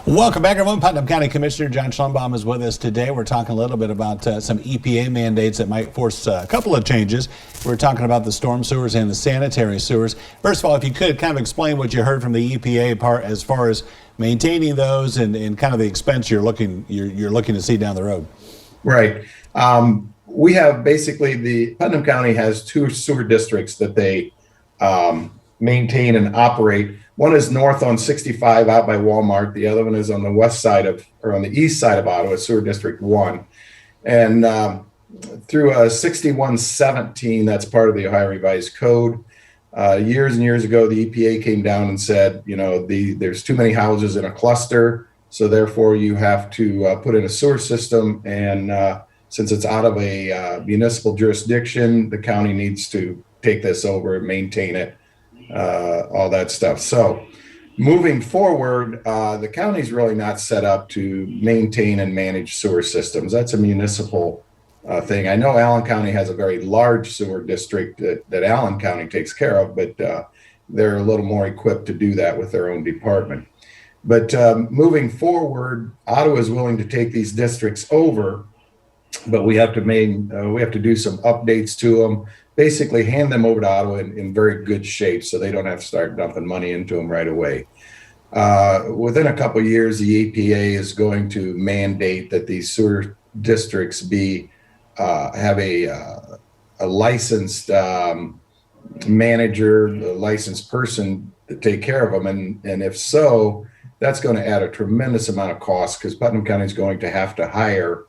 Welcome back, everyone. Putnam County Commissioner John Schlumbohm is with us today. We're talking a little bit about some EPA mandates that might force a couple of changes. We're talking about the storm sewers and the sanitary sewers. First of all, if you could kind of explain what you heard from the EPA part as far as maintaining those and kind of the expense you're looking to see down the road. Right. We have basically the Putnam County has two sewer districts that they maintain and operate. One is north on 65 out by Walmart. The other one is on the on the east side of Ottawa, Sewer District 1. And through 6117, that's part of the Ohio Revised Code. Years and years ago, the EPA came down and said, you know, there's too many houses in a cluster, so therefore you have to put in a sewer system. And since it's out of a municipal jurisdiction, the county needs to take this over and maintain it. All that stuff. So moving forward, the county's really not set up to maintain and manage sewer systems. That's a municipal thing. I know Allen County has a very large sewer district that Allen County takes care of, but they're a little more equipped to do that with their own department. But moving forward, Ottawa is willing to take these districts over, but we have to do some updates to them. Basically hand them over to Ottawa in very good shape so they don't have to start dumping money into them right away. Within a couple of years, the EPA is going to mandate that these sewer districts have a licensed manager, a licensed person to take care of them. And if so, that's going to add a tremendous amount of cost because Putnam County is going to have to hire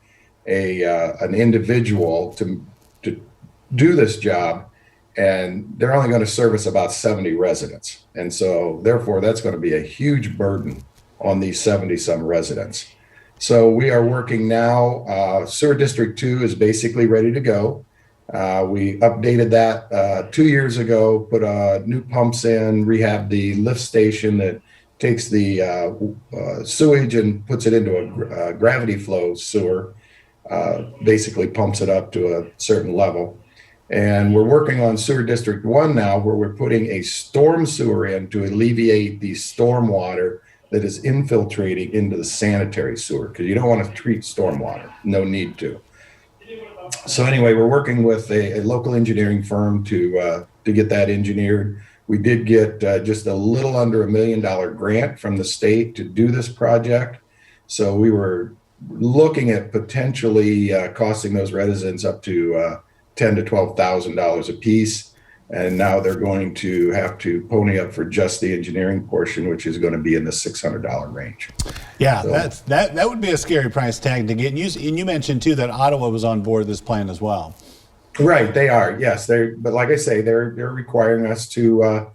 an individual to do this job, and they're only going to service about 70 residents. And so therefore that's going to be a huge burden on these 70 some residents. So we are working now. Sewer District 2 is basically ready to go. We updated that 2 years ago, put new pumps in, rehabbed the lift station that takes the sewage and puts it into a gravity flow sewer, basically pumps it up to a certain level. And we're working on Sewer District 1 now, where we're putting a storm sewer in to alleviate the storm water that is infiltrating into the sanitary sewer, because you don't want to treat storm water, no need to. So anyway, we're working with a local engineering firm to get that engineered. We did get just a little under $1 million grant from the state to do this project. So we were looking at potentially costing those residents up to $10,000 to $12,000 a piece, and now they're going to have to pony up for just the engineering portion, which is going to be in the $600 range. Yeah, so, that would be a scary price tag to get. And you mentioned too that Ottawa was on board this plan as well. Right, they are. Yes, but like I say, they're requiring us to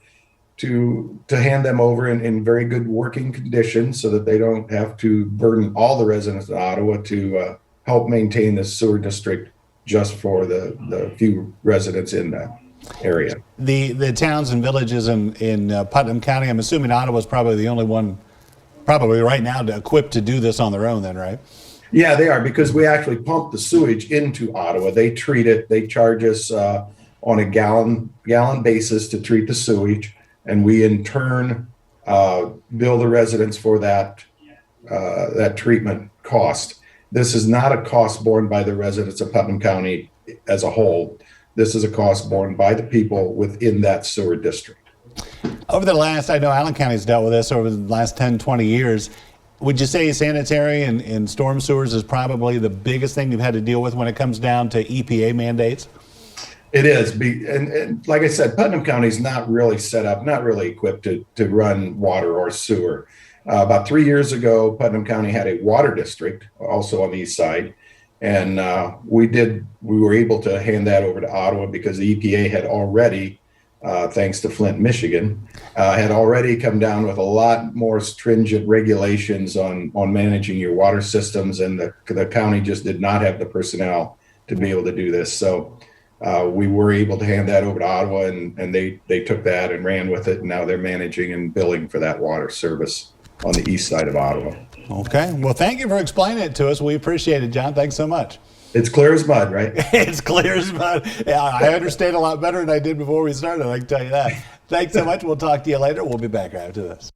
hand them over in very good working conditions so that they don't have to burden all the residents of Ottawa to help maintain the sewer district just for the few residents in that area. The towns and villages in Putnam County, I'm assuming Ottawa's probably the only one probably right now equipped to do this on their own then, right? Yeah, they are, because we actually pump the sewage into Ottawa. They treat it, they charge us on a gallon basis to treat the sewage, and we in turn bill the residents for that treatment cost. This is not a cost borne by the residents of Putnam County as a whole. This is a cost borne by the people within that sewer district. Over the last, I know Allen County's dealt with this over the last 10, 20 years. Would you say sanitary and storm sewers is probably the biggest thing you've had to deal with when it comes down to EPA mandates? It is. And like I said, Putnam County is not really set up, not really equipped to run water or sewer. About 3 years ago, Putnam County had a water district also on the east side. And we were able to hand that over to Ottawa because the EPA had already, thanks to Flint, Michigan, had already come down with a lot more stringent regulations on managing your water systems. And the county just did not have the personnel to be able to do this. So we were able to hand that over to Ottawa, and they took that and ran with it. And now they're managing and billing for that water service on the east side of Ottawa. Okay. Well, thank you for explaining it to us. We appreciate it, John. Thanks so much. It's clear as mud, right? It's clear as mud. Yeah, I understand a lot better than I did before we started, I can tell you that. Thanks so much. We'll talk to you later. We'll be back after this.